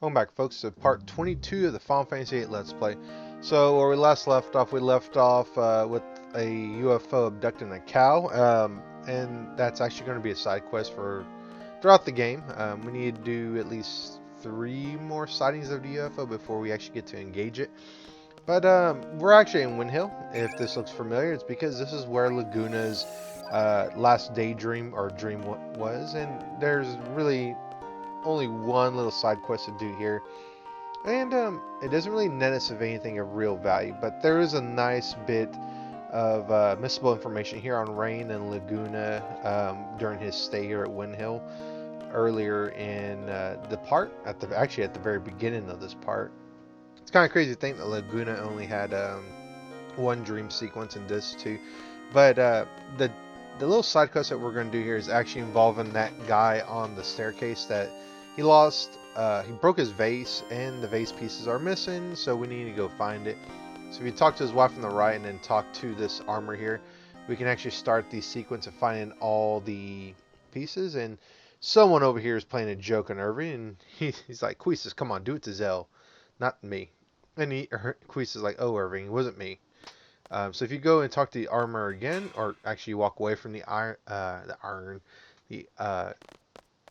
Welcome back, folks, to part 22 of the Final Fantasy VIII Let's Play. So, where we last left off, with a UFO abducting a cow, and that's actually going to be a side quest for throughout the game. We need to do at least 3 more sightings of the UFO before we actually get to engage it. But we're actually in Windhill. If this looks familiar, it's because this is where Laguna's last daydream or dream was, and there's really only one little side quest to do here. And it doesn't really net us of anything of real value, but there is a nice bit of missable information here on Rain and Laguna during his stay here at Windhill earlier in the part, actually at the very beginning of this part. It's kind of crazy to think that Laguna only had one dream sequence in this too, but the little side quest that we're going to do here is actually involving that guy on the staircase that he lost. He broke his vase, and the vase pieces are missing, so we need to go find it. So if you talk to his wife on the right and then talk to this armor here, we can actually start the sequence of finding all the pieces. And someone over here is playing a joke on Irving, and he's like, Queesus, come on, do it to Zell, not me. And Queesus is like, oh, Irving, it wasn't me. So if you go and talk to the armor again, or actually walk away from the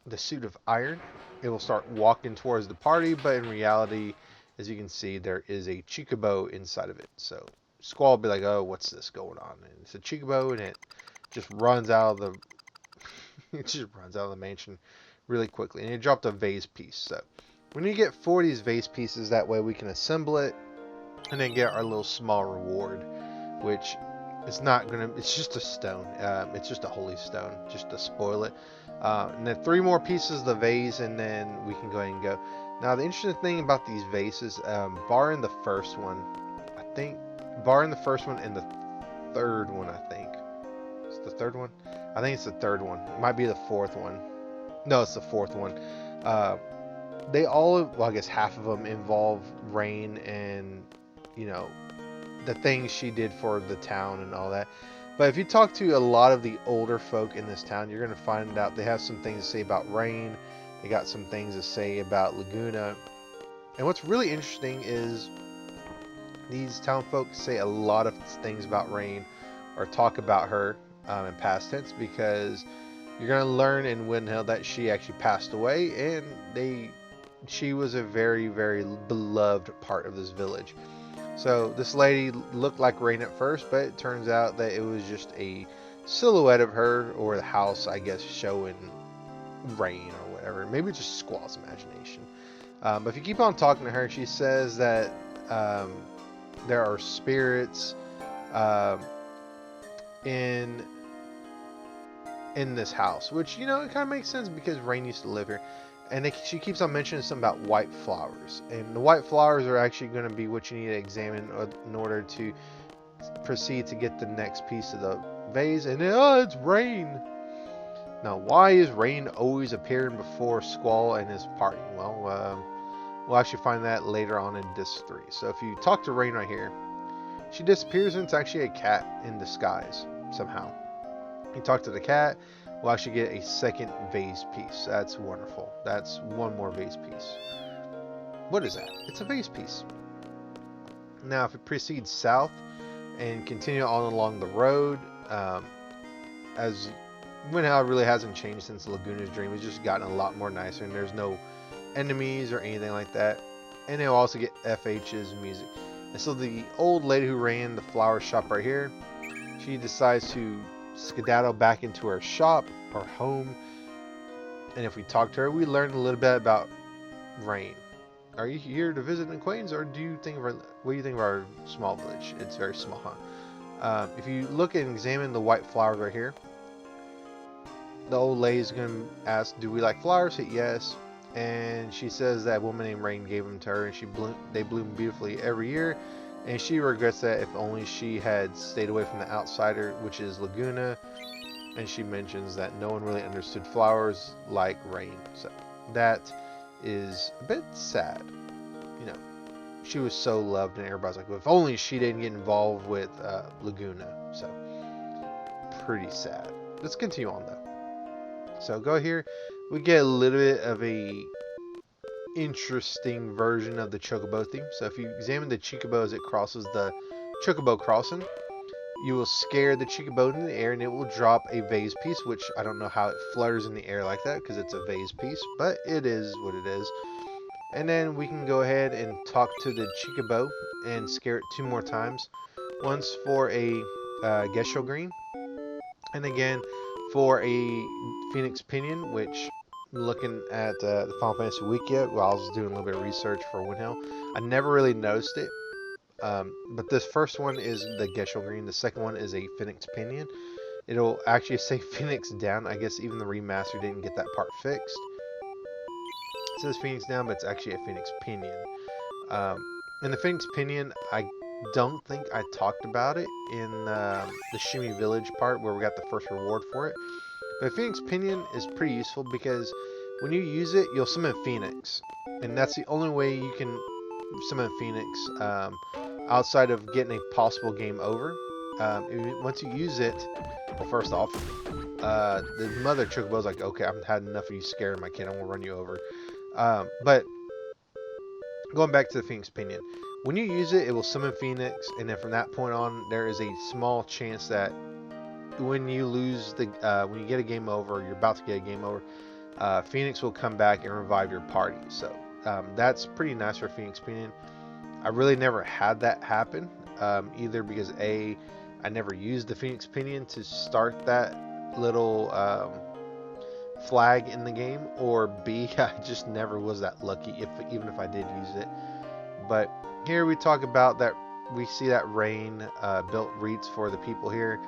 the suit of iron, it will start walking towards the party. But in reality, as you can see, there is a chocobo inside of it. So Squall will be like, "Oh, what's this going on?" And it's a chocobo, and it just runs out of the it just runs out of the mansion really quickly. And it dropped a vase piece. So we need to get 4 of these vase pieces. That way we can assemble it and then get our little small reward, which is not gonna. It's just a stone. It's just a holy stone, just to spoil it. And then 3 more pieces of the vase, and then we can go ahead and go. Now the interesting thing about these vases, barring the first one, I think, barring the first one and the third one, I think. It's the third one. I think it's the third one. It might be the fourth one. No, it's the fourth one. Uh, they all, well, I guess half of them involve Rain and, you know, the things she did for the town and all that. But if you talk to a lot of the older folk in this town, you're going to find out they have some things to say about Rain. They got some things to say about Laguna. And what's really interesting is these town folk say a lot of things about Rain or talk about her in past tense, because you're going to learn in Windhill that she actually passed away, and she was a very, very beloved part of this village. So this lady looked like Rain at first, but it turns out that it was just a silhouette of her, or the house, I guess, showing Rain or whatever. Maybe just Squall's imagination. But if you keep on talking to her, she says that there are spirits um, in this house, which, you know, it kind of makes sense because Rain used to live here. And she keeps on mentioning something about white flowers. And the white flowers are actually going to be what you need to examine in order to proceed to get the next piece of the vase. And then, oh, it's Rain. Now, why is Rain always appearing before Squall and his party? Well, we'll actually find that later on in Disc 3. So if you talk to Rain right here, she disappears, and it's actually a cat in disguise somehow. You talk to the cat, we'll actually get a second vase piece. That's wonderful. That's 1 more vase piece. What is that? It's a vase piece. Now, if it proceeds south and continue on along the road, as Windhill really hasn't changed since Laguna's Dream. It's just gotten a lot more nicer, and there's no enemies or anything like that. And they'll also get FH's music. And so the old lady who ran the flower shop right here, she decides to skedaddle back into her shop or home. And if we talk to her, we learn a little bit about Rain. Are you here to visit an acquaintance, or do you think of what do you think of our small village? It's very small, huh? If you look and examine the white flowers right here, the old lady's going to ask, do we like flowers? Say yes. And she says that woman named Rain gave them to her, and they bloom beautifully every year. And she regrets that if only she had stayed away from the outsider, which is Laguna. And she mentions that no one really understood flowers like Rain. So that is a bit sad. You know, she was so loved, and everybody's like, well, if only she didn't get involved with Laguna. So pretty sad. Let's continue on though. So go here. We get a little bit of a interesting version of the Chocobo theme. So if you examine the Chocobo as it crosses the Chocobo crossing, you will scare the Chocobo in the air and it will drop a vase piece, which I don't know how it flutters in the air like that because it's a vase piece, but it is what it is. And then we can go ahead and talk to the Chocobo and scare it 2 more times. Once for a Gesho Green, and again for a Phoenix Pinion, which looking at the Final Fantasy Wiki while I was doing a little bit of research for Windhill, I never really noticed it. But this first one is the Gesho Green. The second one is a Phoenix Pinion. It'll actually say Phoenix Down. I guess even the remaster didn't get that part fixed. It says Phoenix Down, but it's actually a Phoenix Pinion. And the Phoenix Pinion, I don't think I talked about it in the Shimi Village part where we got the first reward for it. But Phoenix Pinion is pretty useful because when you use it, you'll summon Phoenix. And that's the only way you can summon Phoenix outside of getting a possible game over. Once you use it, well, first off, the mother Chocobo's like, okay, I've had enough of you scaring my kid, I won't run you over. But going back to the Phoenix Pinion, when you use it, it will summon Phoenix, and then from that point on, there is a small chance that when you lose when you get a game over, or you're about to get a game over, Phoenix will come back and revive your party. So that's pretty nice for Phoenix Pinion. I really never had that happen, either because I never used the Phoenix Pinion to start that little flag in the game, or B, I just never was that lucky, even if I did use it. But here we talk about that, we see that Rain built wreaths for the people here,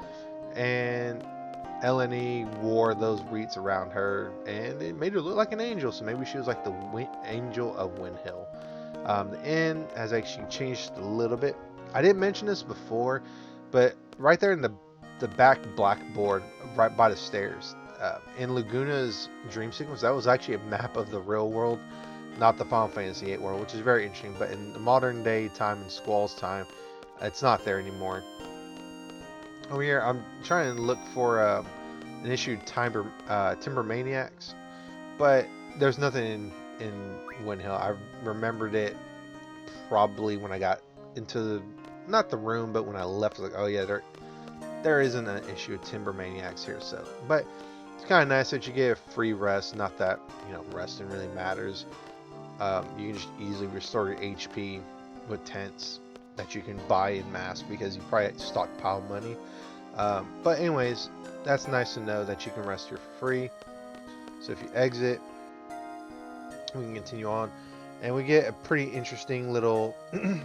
and LNE wore those wreaths around her, and it made her look like an angel, so maybe she was like the angel of Windhill. The inn has actually changed a little bit. I didn't mention this before, but right there in the back blackboard, right by the stairs, in Laguna's dream sequence, that was actually a map of the real world, not the Final Fantasy VIII world, which is very interesting. But in the modern day time, in Squall's time, it's not there anymore. Over here, I'm trying to look for an issue Timber Maniacs, but there's nothing in Windhill. I remembered it probably when I got into not the room, but when I left, I was like, oh yeah, there isn't an issue of Timber Maniacs here. So, but it's kind of nice that you get a free rest. Not that resting really matters. You can just easily restore your HP with tents that you can buy in mass because you probably stockpile money. But anyways, that's nice to know that you can rest here for free. So if you exit, we can continue on, and we get a pretty interesting little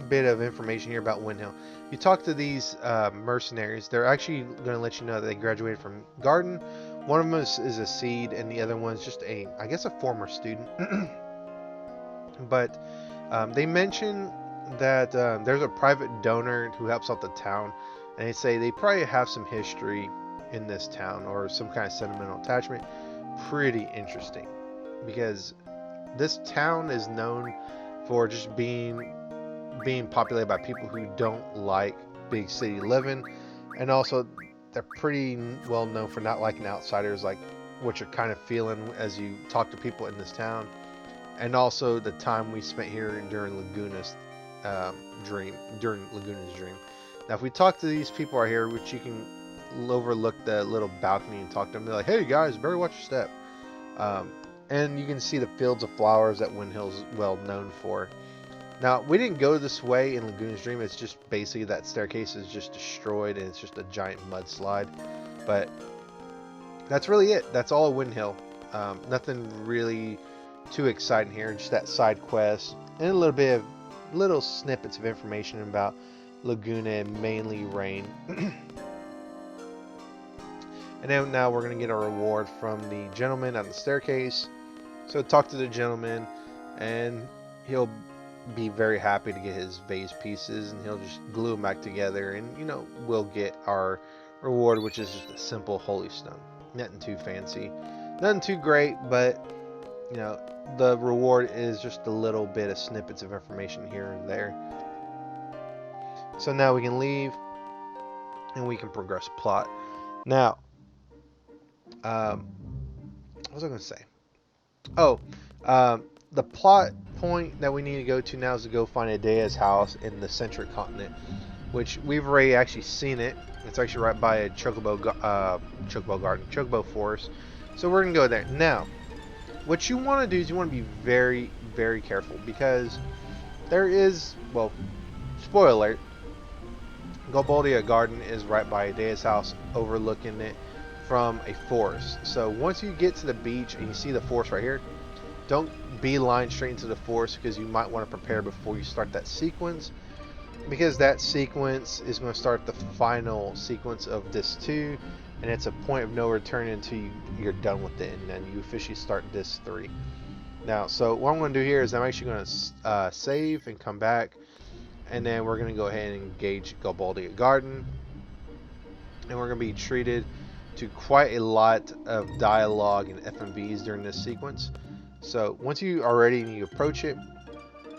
bit of information here about Windhill. You talk to these mercenaries, they're actually going to let you know that they graduated from Garden. One of them is a seed, and the other one's just I guess a former student. But they mention that there's a private donor who helps out the town, and they say they probably have some history in this town or some kind of sentimental attachment. Pretty interesting, because this town is known for just being populated by people who don't like big city living, and also they're pretty well known for not liking outsiders, like what you're kind of feeling as you talk to people in this town, and also the time we spent here during Laguna's dream. Now, if we talk to these people right here, which you can overlook the little balcony and talk to them, they're like, "Hey guys, better watch your step." And you can see the fields of flowers that Windhill's well known for. Now, we didn't go this way in Laguna's Dream. It's just basically that staircase is just destroyed and it's just a giant mudslide. But that's really it. That's all of Windhill. Nothing really too exciting here. Just that side quest and a little bit of little snippets of information about Laguna and mainly Rain. And then now we're going to get a reward from the gentleman on the staircase. So talk to the gentleman, and he'll be very happy to get his vase pieces, and he'll just glue them back together, and we'll get our reward, which is just a simple holy stone. Nothing too fancy, nothing too great, but the reward is just a little bit of snippets of information here and there. So now we can leave, and we can progress plot. Now, what was I going to say? Oh, the plot point that we need to go to now is to go find Adea's house in the Centric Continent, which we've already actually seen it. It's actually right by a Chocobo Garden, Chocobo Forest. So we're gonna go there now. What you want to do is you want to be very, very careful because there is, well, spoiler alert, Galbadia Garden is right by Adea's house, overlooking it from a forest. So once you get to the beach and you see the forest right here, don't beeline straight into the forest because you might want to prepare before you start that sequence, because that sequence is going to start the final sequence of Disc 2, and it's a point of no return until you're done with it, and then you officially start Disc 3. Now, so what I'm going to do here is I'm actually going to save and come back, and then we're going to go ahead and engage Galbadia Garden, and we're going to be treated to quite a lot of dialogue and FMVs during this sequence. So once you are ready and you approach it,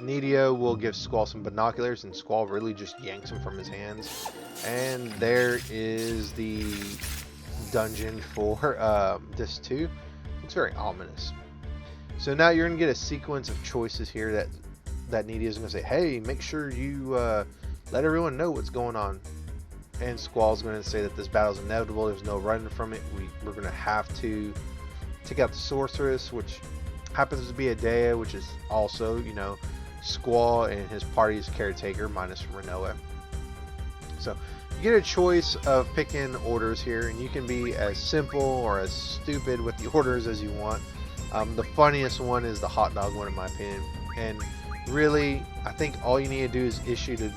Nidio will give Squall some binoculars, and Squall really just yanks them from his hands. And there is the dungeon for Disc 2. It's very ominous. So now you're going to get a sequence of choices here that Nidio is going to say, hey, make sure you let everyone know what's going on. And Squall's going to say that this battle is inevitable. There's no running from it. We're going to have to take out the sorceress, which happens to be Adea, which is also, you know, Squall and his party's caretaker, minus Rinoa. So you get a choice of picking orders here, and you can be as simple or as stupid with the orders as you want. The funniest one is the hot dog one, in my opinion. And really, I think all you need to do is issue the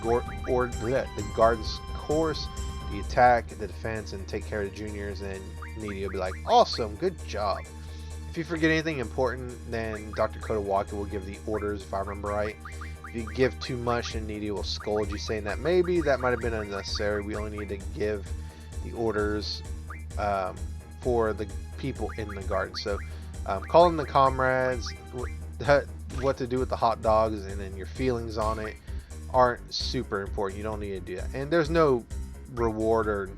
garden's course, the attack, the defense, and take care of the juniors, and Nidio will be like, awesome, good job. If you forget anything important, then Dr. Kodawaki will give the orders, if I remember right. If you give too much, then Nidio will scold you, saying that maybe that might have been unnecessary. We only need to give the orders for the people in the garden. So calling the comrades, what to do with the hot dogs, and then your feelings on it aren't super important. You don't need to do that. And there's no reward or,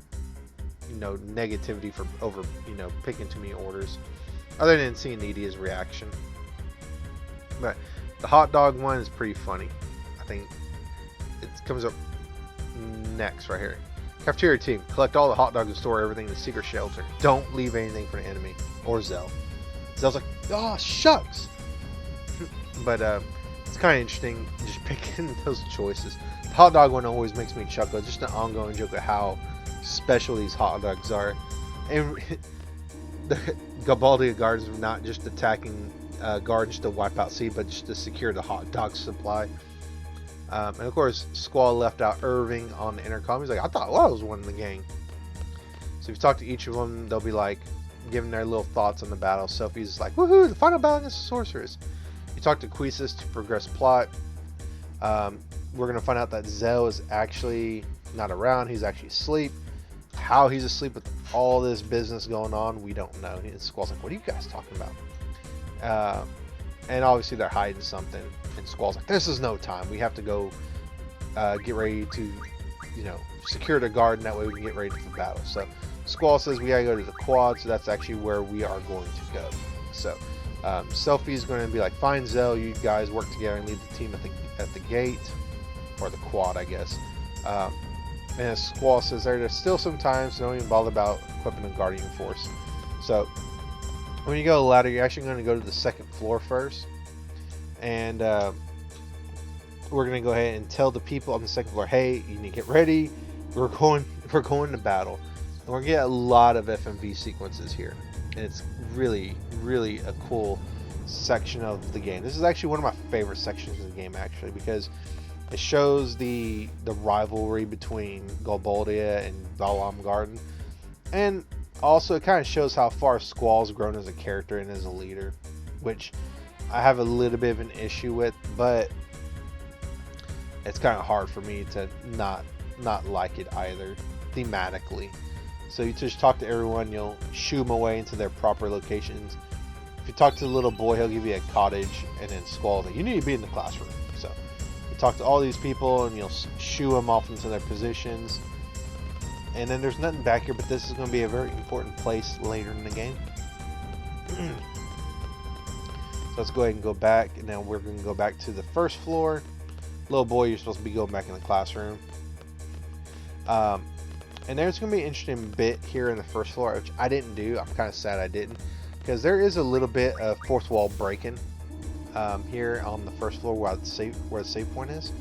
you know, negativity for over, you know, picking too many orders, other than seeing Nidio's reaction. But the hot dog one is pretty funny. I think it comes up next right here. Cafeteria team, collect all the hot dogs and store everything in the secret shelter. Don't leave anything for the enemy or Zell. Zell's like, oh shucks. But it's kind of interesting just picking those choices. The hot dog one always makes me chuckle. It's just an ongoing joke of how special these hot dogs are. And the Galbadia Gardens are not just attacking gardens to wipe out seed, but just to secure the hot dog supply. And of course, Squall left out Irving on the intercom. He's like, I thought I was one in the gang. So if you talk to each of them, they'll be like giving their little thoughts on the battle. Sophie's like, woohoo, the final battle against the sorceress. You talk to Queesis to progress plot. We're going to find out that Zell is actually not around. He's actually asleep. How he's asleep with all this business going on, we don't know. And Squall's like, what are you guys talking about? And obviously they're hiding something. And Squall's like, this is no time. We have to go get ready to, you know, secure the garden. That way we can get ready for battle. So Squall says we gotta go to the quad. So that's actually where we are going to go. So Selfie's going to be like, fine, Zell, you guys work together and lead the team at the gate, or the quad, I guess. And as Squall says there's still some time, so don't even bother about equipping a Guardian Force. So when you go to the ladder, you're actually going to go to the second floor first, and we're going to go ahead and tell the people on the second floor, hey, you need to get ready. We're going to battle. And we're going to get a lot of FMV sequences here, and it's really, really a cool section of the game. This is actually one of my favorite sections of the game, actually, because it shows the rivalry between Galbadia and Balamb Garden, and also it kind of shows how far Squall's grown as a character and as a leader, which I have a little bit of an issue with, but it's kind of hard for me to not like it either thematically. So you just talk to everyone, you'll shoo them away into their proper locations. If you talk to the little boy, he'll give you a cottage, and then Squall's like, you need to be in the classroom. So you talk to all these people, and you'll shoo them off into their positions. And then there's nothing back here, but this is going to be a very important place later in the game. So let's go ahead and go back, and now we're going to go back to the first floor. Little boy, you're supposed to be going back in the classroom. And there's going to be an interesting bit here in the first floor, which I didn't do. I'm kind of sad I didn't, because there is a little bit of fourth wall breaking here on the first floor where the save point is.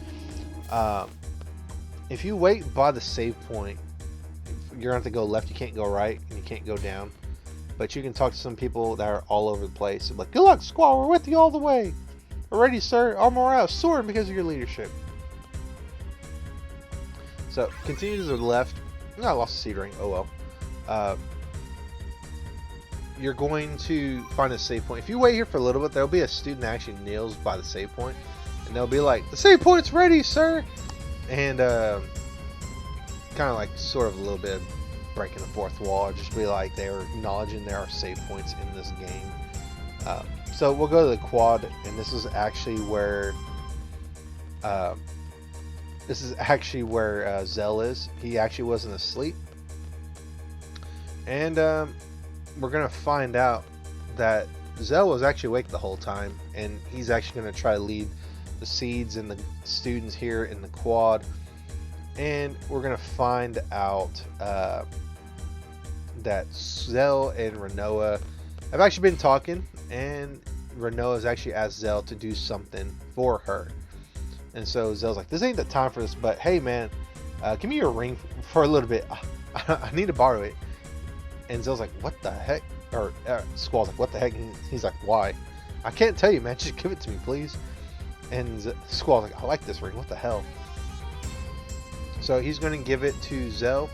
If you wait by the save point, you're going to have to go left. You can't go right, and you can't go down. But you can talk to some people that are all over the place. Like, good luck, Squall. We're with you all the way. Already, sir. Our morale soaring because of your leadership. So, continue to the left. No, I lost a seed ring. Oh well. You're going to find a save point. If you wait here for a little bit, there'll be a student that actually kneels by the save point. And they'll be like, the save point's ready, sir. And kind of like sort of a little bit of breaking the fourth wall, or just be like they're acknowledging there are save points in this game. So we'll go to the quad, and this is actually where Zell is. He actually wasn't asleep, and we're gonna find out that Zell was actually awake the whole time, and he's actually gonna try to lead the seeds and the students here in the quad. And we're gonna find out that Zell and Rinoa have actually been talking, and Rinoa has actually asked Zell to do something for her. And so Zell's like, this ain't the time for this, but hey man, give me your ring for a little bit. I need to borrow it. And Zell's like, what the heck? Or Squall's like, what the heck? And he's like, why? I can't tell you, man. Just give it to me, please. And Squall's like, I like this ring. What the hell? So he's going to give it to Zell,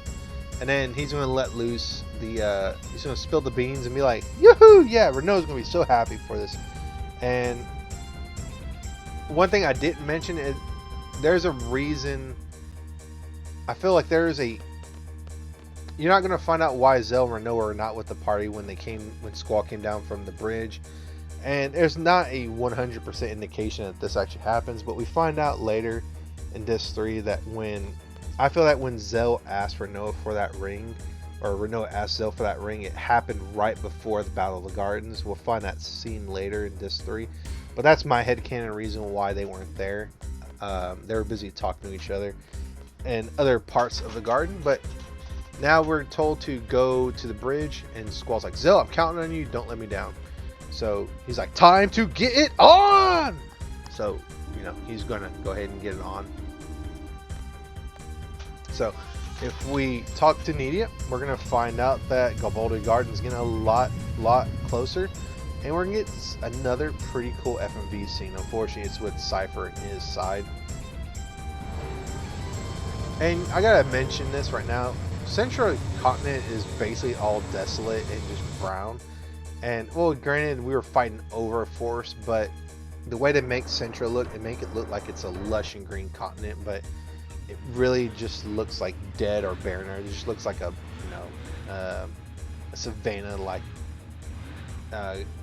and then he's going to let loose the, he's going to spill the beans and be like, yoo-hoo, yeah, Rinoa's going to be so happy for this. And one thing I didn't mention is there's a reason, I feel like you're not going to find out why Zell and Rinoa are not with the party when Squall came down from the bridge. And there's not a 100% indication that this actually happens, but we find out later in Disc 3 that I feel that when Zell asked Rinoa for that ring, or Rinoa asked Zell for that ring, it happened right before the Battle of the Gardens. We'll find that scene later in Disc 3. But that's my headcanon reason why they weren't there. They were busy talking to each other and other parts of the garden. But now we're told to go to the bridge, and Squall's like, Zell, I'm counting on you. Don't let me down. So he's like, time to get it on! So, he's going to go ahead and get it on. So, if we talk to Nidia, we're going to find out that Galbadia Garden is getting a lot closer. And we're going to get another pretty cool FMV scene. Unfortunately, it's with Cypher and his side. And I got to mention this right now. Central Continent is basically all desolate and just brown. And, well, granted, we were fighting over a forest, but the way to make Central look, and make it look like it's a lush and green continent, but it really just looks like dead or barren. It just looks like a savanna-like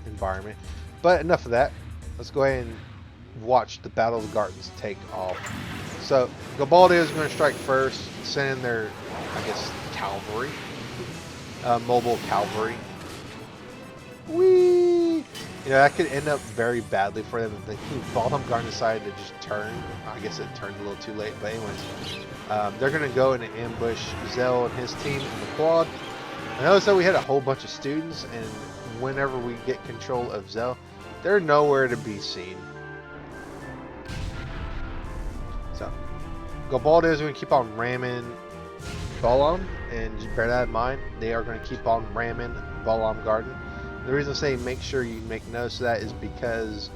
environment. But enough of that. Let's go ahead and watch the Battle of the Gardens take off. So Galbadia is going to strike first, send in their, I guess, cavalry, mobile cavalry. Whee! That could end up very badly for them if the Balamb Garden decided to just turn. I guess it turned a little too late, but anyways, they're going to go in and ambush Zell and his team in the quad. I noticed that we had a whole bunch of students, and whenever we get control of Zell, they're nowhere to be seen. So, Galbadia is going to keep on ramming Balamb, and just bear that in mind. They are going to keep on ramming Balamb Garden. The reason I say make sure you make notes of that is because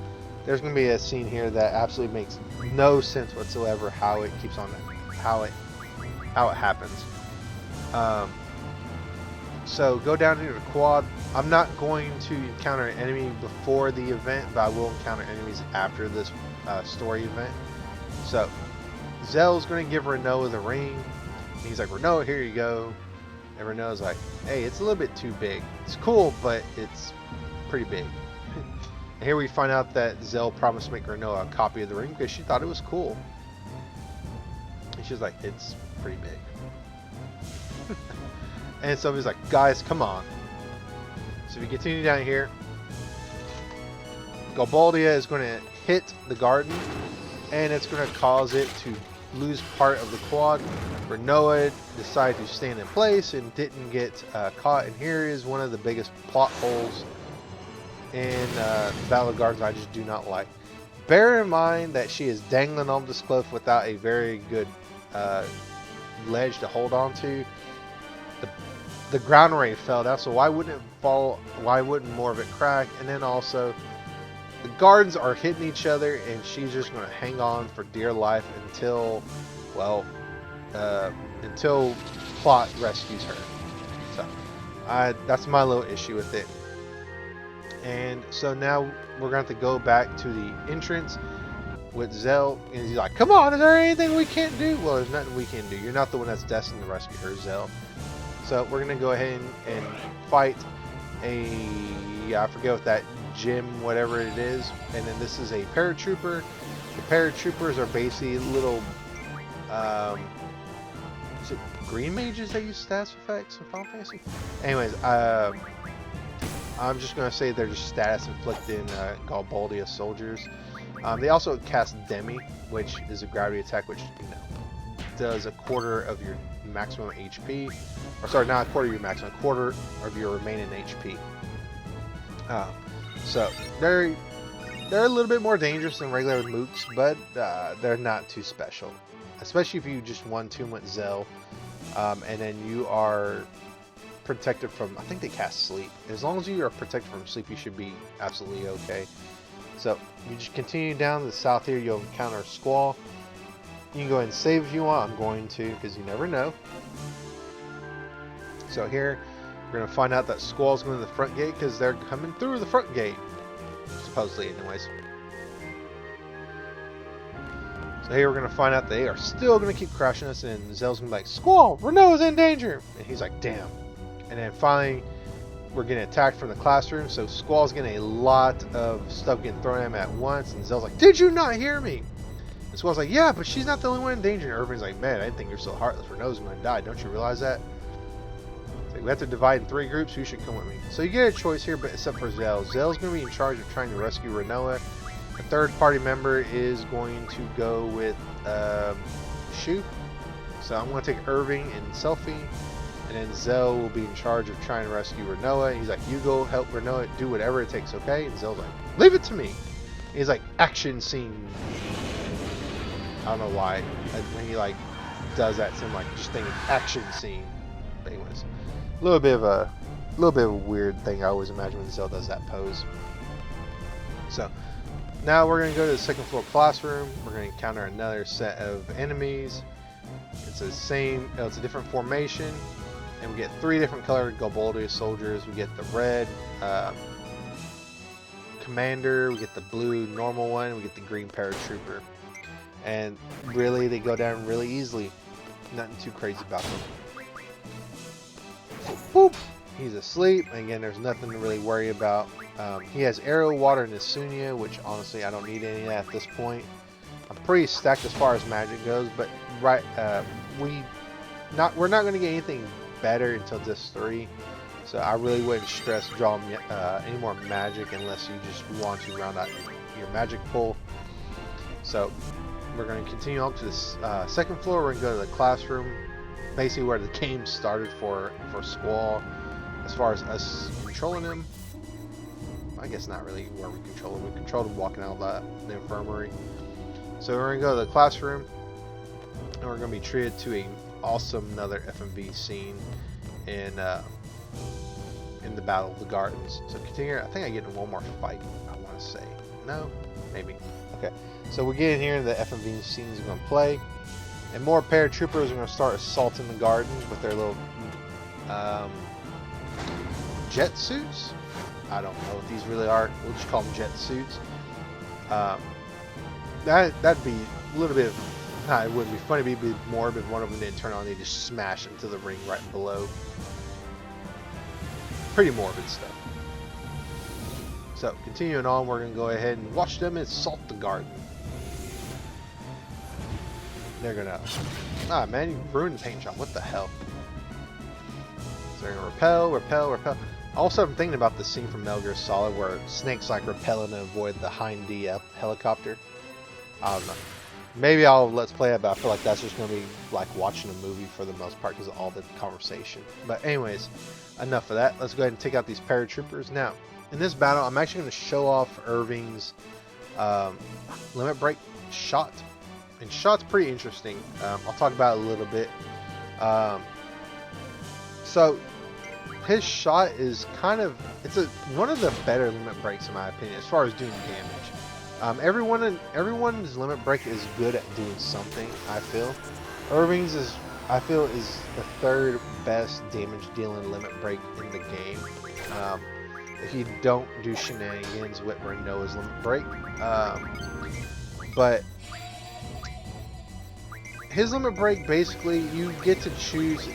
there's going to be a scene here that absolutely makes no sense whatsoever how it keeps on, how it happens. So go down into the quad. I'm not going to encounter an enemy before the event, but I will encounter enemies after this story event. So Zell's going to give Rinoa the ring. He's like, Rinoa, here you go. And Rinoa's like, hey, it's a little bit too big. It's cool, but it's pretty big. And here we find out that Zell promised to make Rinoa a copy of the ring because she thought it was cool. And she's like, it's pretty big. And so he's like, guys, come on. So we continue down here. Galbadia is going to hit the garden, and it's going to cause it to lose part of the quad. Rinoa decided to stand in place and didn't get caught, and here is one of the biggest plot holes in Balamb Garden I just do not like. Bear in mind that she is dangling on this cliff without a very good ledge to hold on to. The ground already fell down, so why wouldn't it fall? Why wouldn't more of it crack? And then also, the gardens are hitting each other, and she's just going to hang on for dear life until, well, until plot rescues her. So, that's my little issue with it. And so now we're going to have to go back to the entrance with Zell, and he's like, "Come on, is there anything we can't do?" Well, there's nothing we can do. You're not the one that's destined to rescue her, Zell. So we're going to go ahead and fight I forget what that gym, whatever it is. And then this is a paratrooper. The paratroopers are basically little, is it green mages that use status effects in Final Fantasy? Anyways, I'm just going to say they're just status inflicting Galbadia soldiers. They also cast Demi, which is a gravity attack, which, you know, does a quarter of your maximum HP. Or sorry, not a quarter of your maximum, a quarter of your remaining HP. So they're a little bit more dangerous than regular mooks, but they're not too special. Especially if you just 1-2 with Zell, and then you are protected from, I think they cast sleep. As long as you are protected from sleep, you should be absolutely okay. So you just continue down to the south here, you'll encounter Squall. You can go ahead and save if you want. I'm going to, because you never know. So here, we're going to find out that Squall's going to the front gate because they're coming through the front gate. Supposedly, anyways. So here we're going to find out they are still going to keep crashing us, and Zell's going to be like, "Squall, Rinoa's in danger!" And he's like, "Damn." And then finally, we're getting attacked from the classroom, so Squall's getting a lot of stuff getting thrown at him at once, and Zell's like, "Did you not hear me?" And Squall's like, "Yeah, but she's not the only one in danger." And Irving's like, "Man, I didn't think you're so heartless. Rinoa's going to die. Don't you realize that?" We have to divide in 3 groups. Who should come with me? So you get a choice here, but except for Zell. Zell's going to be in charge of trying to rescue Rinoa. The third party member is going to go with Shu. So I'm going to take Irving and Selfie, and then Zell will be in charge of trying to rescue Rinoa. He's like, "You go help Rinoa, do whatever it takes, okay?" And Zell's like, "Leave it to me." And he's like, "Action scene." I don't know why when he like does that, so I'm like just thinking action scene. But anyways. A little bit of a weird thing I always imagine when Zell does that pose. So now we're going to go to the second floor classroom. We're going to encounter another set of enemies. It's the same. It's a different formation, and we get 3 different colored Galbadia soldiers. We get the red commander. We get the blue normal one. We get the green paratrooper. And really, they go down really easily. Nothing too crazy about them. Boop! He's asleep. Again, there's nothing to really worry about. He has arrow, water, and Isunia, which honestly I don't need any of that at this point. I'm pretty stacked as far as magic goes, but we're not going to get anything better until Disc 3. So I really wouldn't stress drawing any more magic unless you just want to round out your magic pool. So we're going to continue on to the second floor. We're going to go to the classroom. Basically where the game started for Squall, as far as us controlling him. I guess not really where we control him. We controlled him walking out of the infirmary. So we're going to go to the classroom, and we're going to be treated to an awesome another FMV scene in the Battle of the Gardens. So continue. I think I get in one more fight, I want to say. No? Maybe. Okay. So we're getting here, the FMV scenes are going to play. And more paratroopers are going to start assaulting the garden with their little jet suits. I don't know what these really are. We'll just call them jet suits. That'd be a little bit. It wouldn't be funny. It'd be morbid. One of them didn't turn on. They just smash into the ring right below. Pretty morbid stuff. So continuing on, we're going to go ahead and watch them assault the garden. They're gonna... Ah, man, you ruined the paint job. What the hell? So they're gonna repel, repel, repel. Also, I'm thinking about the scene from Metal Gear Solid where Snake's like repelling to avoid the Hind D helicopter. I don't know. Maybe I'll let's play it, but I feel like that's just going to be like watching a movie for the most part because of all the conversation. But anyways, enough of that. Let's go ahead and take out these paratroopers. Now, in this battle, I'm actually going to show off Irving's limit break shot. And shot's pretty interesting. I'll talk about it a little bit. So his shot is kind of, it's one of the better limit breaks in my opinion as far as doing damage. Everyone's limit break is good at doing something, I feel. Irving's is, I feel, is the third best damage dealing limit break in the game. If you don't do shenanigans with Rinoa's limit break. But his limit break, basically, you get to choose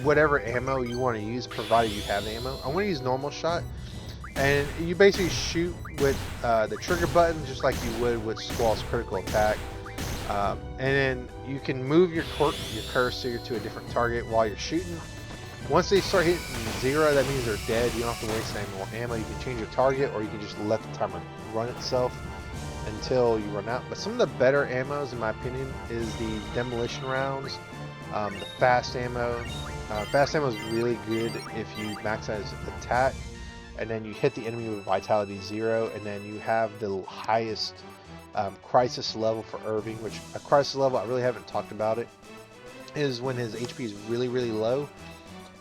whatever ammo you want to use, provided you have ammo. I want to use normal shot, and you basically shoot with the trigger button just like you would with Squall's critical attack. And then you can move your cursor to a different target while you're shooting. Once they start hitting 0, that means they're dead. You don't have to waste any more ammo. You can change your target, or you can just let the timer run itself until you run out. But some of the better ammos, in my opinion, is the demolition rounds, the fast ammo. Fast ammo is really good if you max out his attack, and then you hit the enemy with vitality 0, and then you have the highest crisis level for Irving, which a crisis level, I really haven't talked about it, is when his HP is really, really low.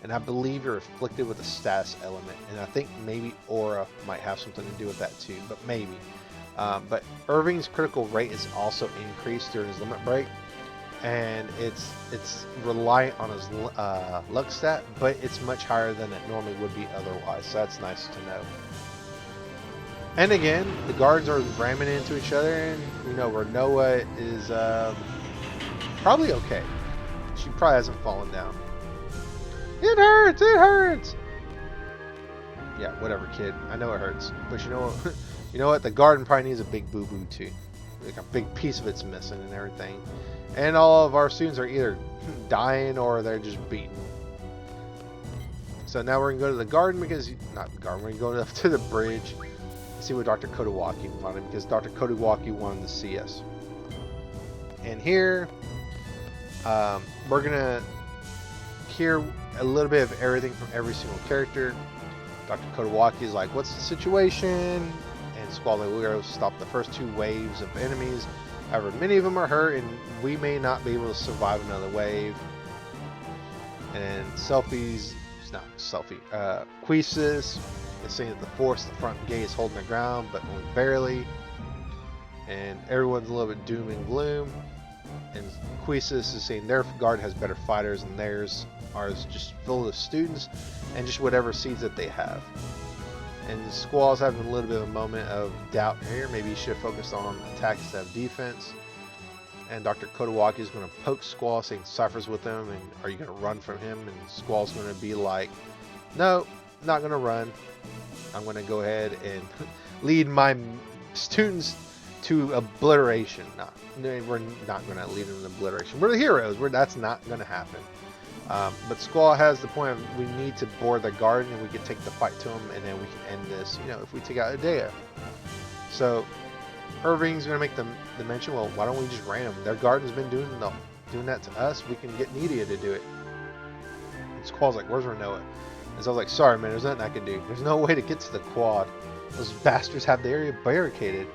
And I believe you're afflicted with a status element, and I think maybe Aura might have something to do with that too, but maybe. But Irving's critical rate is also increased during his limit break, and it's reliant on his luck stat, but it's much higher than it normally would be otherwise, so that's nice to know. And again, the guards are ramming into each other, and you know, Rinoa is probably okay. She probably hasn't fallen down. It hurts! It hurts! Yeah, whatever, kid. I know it hurts, but you know what? The garden probably needs a big boo-boo too. Like a big piece of it's missing and everything. And all of our students are either dying or they're just beaten. So now we're gonna go to the garden because not the garden. We're gonna go up to the bridge and see what Dr. Kodawaki wanted, because Dr. Kodawaki wanted to see us. And here, we're gonna hear a little bit of everything from every single character. Dr. Kodawaki is like, what's the situation? And Squall and Weiro stop the first 2 waves of enemies. However, many of them are hurt, and we may not be able to survive another wave. And Queesis is saying that the force, the front gate, is holding their ground, but only barely. And everyone's a little bit doom and gloom. And Queesis is saying their guard has better fighters, and theirs are just full of students and just whatever seeds that they have. And Squall's having a little bit of a moment of doubt here. Maybe he should have focused on attack instead of defense. And Dr. Kodawaki is going to poke Squall, saying Cypher's with him, and are you going to run from him? And Squall's going to be like, no, not going to run. I'm going to go ahead and lead my students to obliteration. No, we're not going to lead them to obliteration. We're the heroes. That's not going to happen. But Squall has the point of we need to board the garden, and we can take the fight to him, and then we can end this, you know, if we take out Adea. So Irving's going to make the mention, well, why don't we just ram them? Their garden's been doing that to us. We can get Nidia to do it. And Squall's like, where's Rinoa? And so I was like, sorry, man, there's nothing I can do. There's no way to get to the quad. Those bastards have the area barricaded.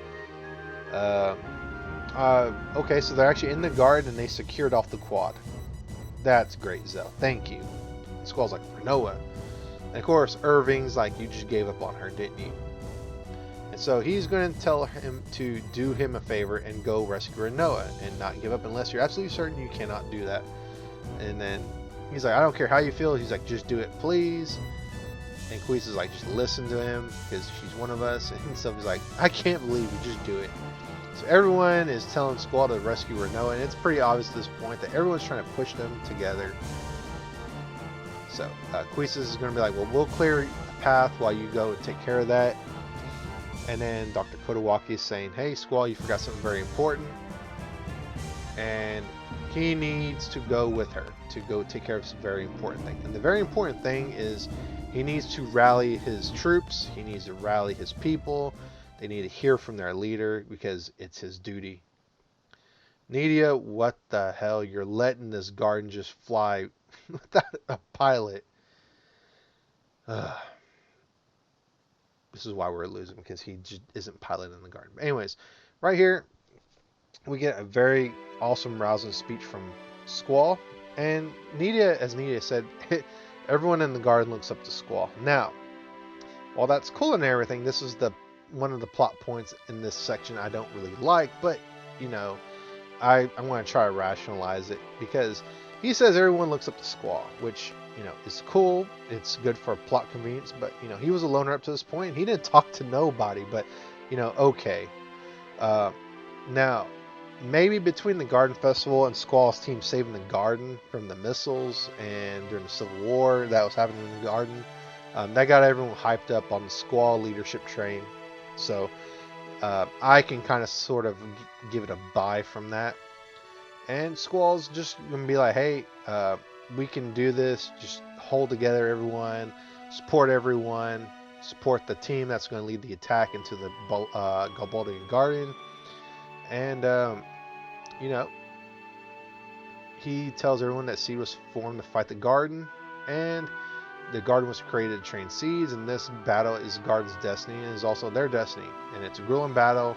Okay, so they're actually in the garden, and they secured off the quad. That's great, Zell. Thank you. Squall's like, Rinoa. And of course, Irving's like, you just gave up on her, didn't you? And so he's going to tell him to do him a favor and go rescue Rinoa and not give up unless you're absolutely certain you cannot do that. And then he's like, I don't care how you feel. He's like, just do it, please. And Queez is like, just listen to him because she's one of us. And so he's like, I can't believe you, just do it. So everyone is telling Squall to rescue Rinoa, and it's pretty obvious at this point that everyone's trying to push them together. So Queesis is going to be like, well, we'll clear a path while you go and take care of that. And then Dr. Kodawaki is saying, hey, Squall, you forgot something very important. And he needs to go with her to go take care of some very important thing. And the very important thing is he needs to rally his troops. He needs to rally his people. They need to hear from their leader because it's his duty. Nydia, what the hell? You're letting this garden just fly without a pilot. This is why we're losing, because he just isn't piloting the garden. But anyways, right here, we get a very awesome, rousing speech from Squall. And Nydia, as Nydia said, everyone in the garden looks up to Squall. Now, while that's cool and everything, this is one of the plot points in this section I don't really like, but, you know, I'm going to try to rationalize it, because he says everyone looks up to Squall, which, you know, is cool. It's good for plot convenience, but, you know, he was a loner up to this point. He didn't talk to nobody, but, you know, okay. Now, maybe between the Garden Festival and Squall's team saving the garden from the missiles and during the Civil War that was happening in the garden, that got everyone hyped up on the Squall leadership train. So I can kind of sort of give it a buy from that. And Squall's just going to be like, hey, we can do this. Just hold together, everyone. Support everyone. Support the team that's going to lead the attack into the Galbadia Garden. And, you know, he tells everyone that seed was formed to fight the garden. And the garden was created to train seeds. And this battle is Garden's destiny and is also their destiny. And it's a grueling battle.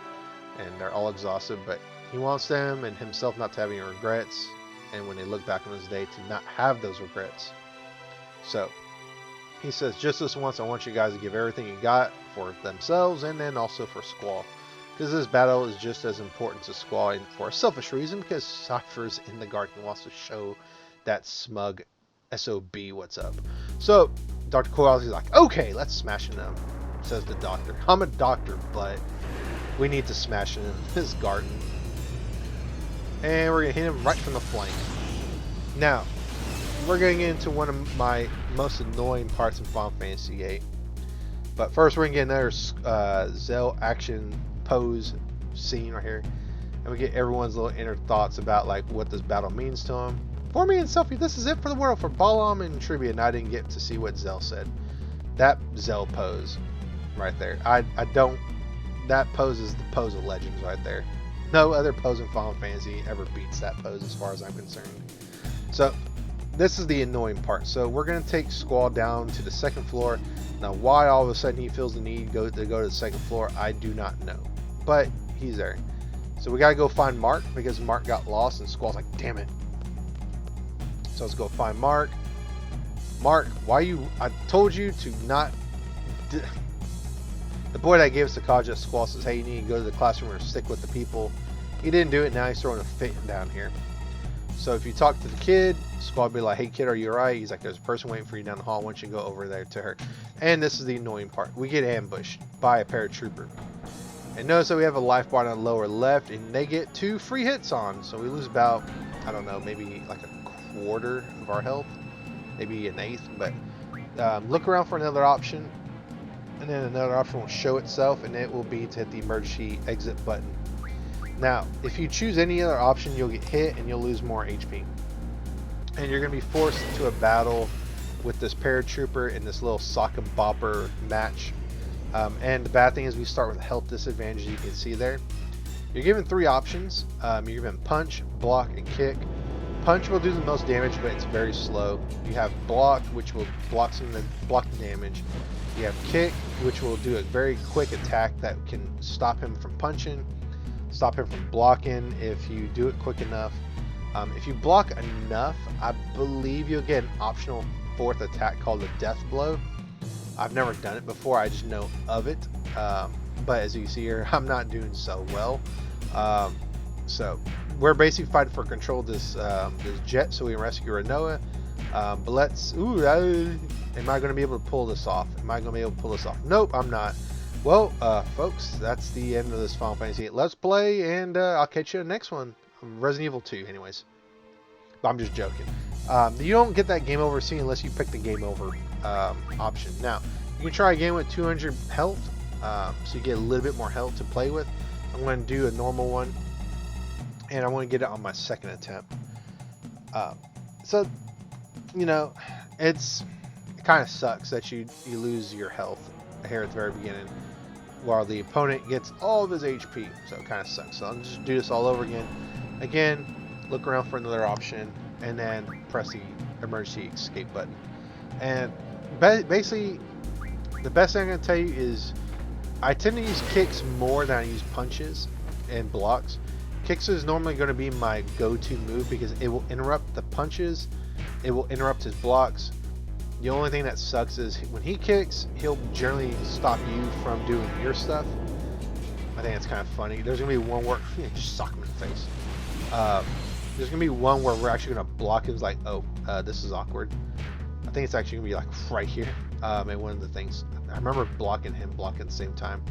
And they're all exhausted. But he wants them and himself not to have any regrets. And when they look back on this day, to not have those regrets. So, he says, just this once, I want you guys to give everything you got for themselves and then also for Squall. Because this battle is just as important to Squall, and for a selfish reason, because Cypher's in the garden and wants to show that smug SOB what's up. So, Dr. Coyle's like, okay, let's smash into him, says the doctor. I'm a doctor, but we need to smash into this garden. And we're going to hit him right from the flank. Now, we're going to get into one of my most annoying parts in Final Fantasy VIII. But first, we're going to get another Zell action pose scene right here. And we get everyone's little inner thoughts about like what this battle means to him. For me and Selfie, this is it for the world for Balamb and Trivia. And I didn't get to see what Zell said. That Zell pose right there. I don't... That pose is the pose of legends right there. No other pose in Final Fantasy ever beats that pose as far as I'm concerned. So, this is the annoying part. So, we're going to take Squall down to the second floor. Now, why all of a sudden he feels the need to go to the second floor, I do not know. But, he's there. So, we got to go find Mark, because Mark got lost, and Squall's like, damn it. So, let's go find Mark. Mark, why you... I told you to not... The boy that gave us the college at Squall says, hey, you need to go to the classroom or stick with the people. He didn't do it, now he's throwing a fit down here. So if you talk to the kid, Squall will be like, hey kid, are you alright? He's like, there's a person waiting for you down the hall. Why don't you go over there to her? And this is the annoying part. We get ambushed by a paratrooper. And notice that we have a life bar on the lower left, and they get 2 free hits on. So we lose about, I don't know, maybe like a quarter of our health. Maybe an eighth. But look around for another option. And then another option will show itself, and it will be to hit the emergency exit button. Now, if you choose any other option, you'll get hit and you'll lose more HP. And you're going to be forced into a battle with this paratrooper in this little sock and bopper match. And the bad thing is we start with a health disadvantage, you can see there. You're given 3 options. You're given punch, block, and kick. Punch will do the most damage, but it's very slow. You have block, which will block the damage. You have kick, which will do a very quick attack that can stop him from punching, stop him from blocking if you do it quick enough. If you block enough, I believe you'll get an optional 4th attack called the Death Blow. I've never done it before, I just know of it. But as you see here, I'm not doing so well. So we're basically fighting for control of this jet so we can rescue Rinoa. But let's... am I going to be able to pull this off? Nope, I'm not. Well, folks, that's the end of this Final Fantasy VIII Let's Play, and I'll catch you in the next one. Resident Evil 2, anyways. But I'm just joking. You don't get that game over scene unless you pick the game over option. Now, you can try again with 200 health, so you get a little bit more health to play with. I'm going to do a normal one, and I want to get it on my second attempt. Uh, so, you know, it kind of sucks that you lose your health here at the very beginning, while the opponent gets all of his HP. So it kind of sucks. So I'll just do this all over again. Again, look around for another option, and then press the emergency escape button. And basically, the best thing I'm going to tell you is I tend to use kicks more than I use punches and blocks. Kicks is normally going to be my go-to move because it will interrupt the punches, it will interrupt his blocks. The only thing that sucks is when he kicks, he'll generally stop you from doing your stuff. I think it's kind of funny. There's going to be one where, just sock him in the face. There's going to be one where we're actually going to block him. It's like, oh, this is awkward. I think it's actually going to be like right here. And one of the things, I remember blocking him, blocking at the same time.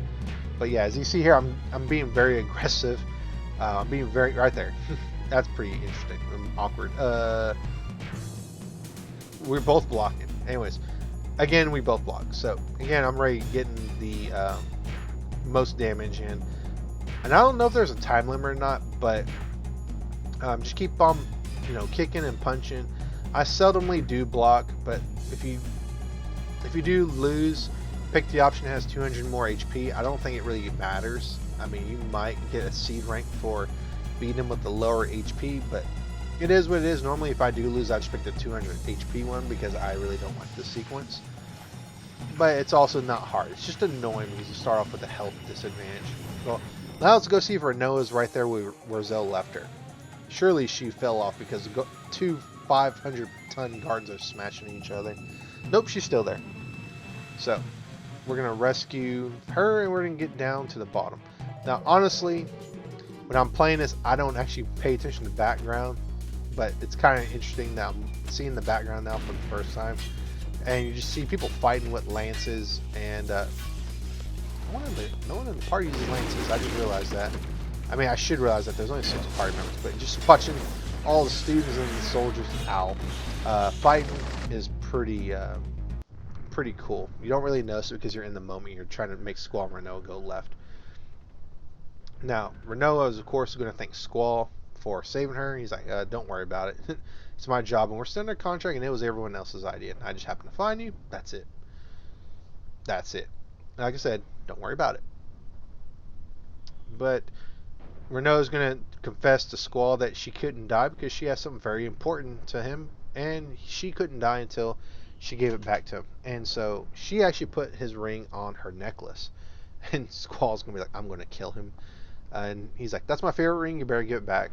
But yeah, as you see here, I'm being very aggressive. I'm being very, right there. That's pretty interesting. Awkward. We're both blocking. Anyways, again, we both block. So again, I'm ready getting the most damage in. And I don't know if there's a time limit or not, but just keep on, kicking and punching. I seldomly do block, but if you do lose, pick the option that has 200 more HP. I don't think it really matters. I mean, you might get a seed rank for beating him with the lower HP, but it is what it is. Normally, if I do lose, I just pick the 200 HP one because I really don't like the sequence. But it's also not hard. It's just annoying because you start off with a health disadvantage. Well, now let's go see if Rinoa's right there where Zell left her. Surely she fell off because two 500-ton gardens are smashing each other. Nope, she's still there. So, we're going to rescue her and we're going to get down to the bottom. Now, honestly, when I'm playing this, I don't actually pay attention to the background. But it's kind of interesting that I'm seeing the background now for the first time. And you just see people fighting with lances. And no one in the party uses lances. I just realized that. I mean, I should realize that there's only 6 party members. But just watching all the students and the soldiers, fighting is pretty cool. You don't really notice it because you're in the moment. You're trying to make Squall and Rinoa go left. Now, Rinoa is, of course, going to thank Squall for saving her. He's like, don't worry about it. It's my job, and we're still under contract, and it was everyone else's idea. And I just happened to find you. That's it. That's it. Like I said, don't worry about it. But Rinoa's going to confess to Squall that she couldn't die because she has something very important to him, and she couldn't die until she gave it back to him. And so she actually put his ring on her necklace. And Squall's going to be like, I'm going to kill him. And he's like, that's my favorite ring, you better give it back.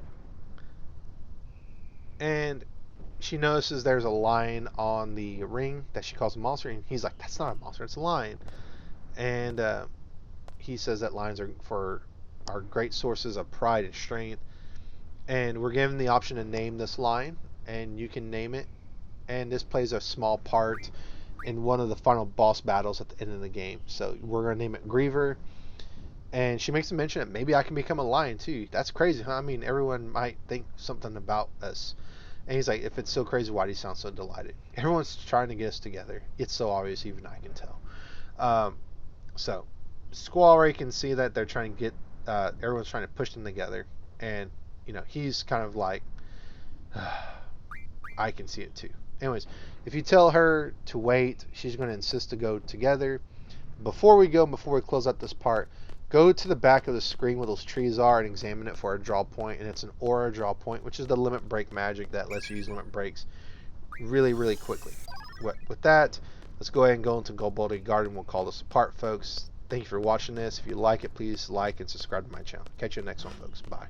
And she notices there's a lion on the ring that she calls a monster. And he's like, that's not a monster, it's a lion. And he says that lions are great sources of pride and strength. And we're given the option to name this lion. And you can name it. And this plays a small part in one of the final boss battles at the end of the game. So we're going to name it Griever. And she makes a mention that maybe I can become a lion too. That's crazy, huh? I mean, everyone might think something about us. And he's like, if it's so crazy, why do you sound so delighted? Everyone's trying to get us together. It's so obvious, even I can tell. So, Squall already can see that they're trying to get, everyone's trying to push them together. And, he's kind of like, I can see it too. Anyways, if you tell her to wait, she's going to insist to go together. Before we close out this part, go to the back of the screen where those trees are and examine it for a draw point. And it's an aura draw point, which is the limit break magic that lets you use limit breaks really, really quickly. With that, let's go ahead and go into Galbadia Garden. We'll call this a part, folks. Thank you for watching this. If you like it, please like and subscribe to my channel. Catch you in the next one, folks. Bye.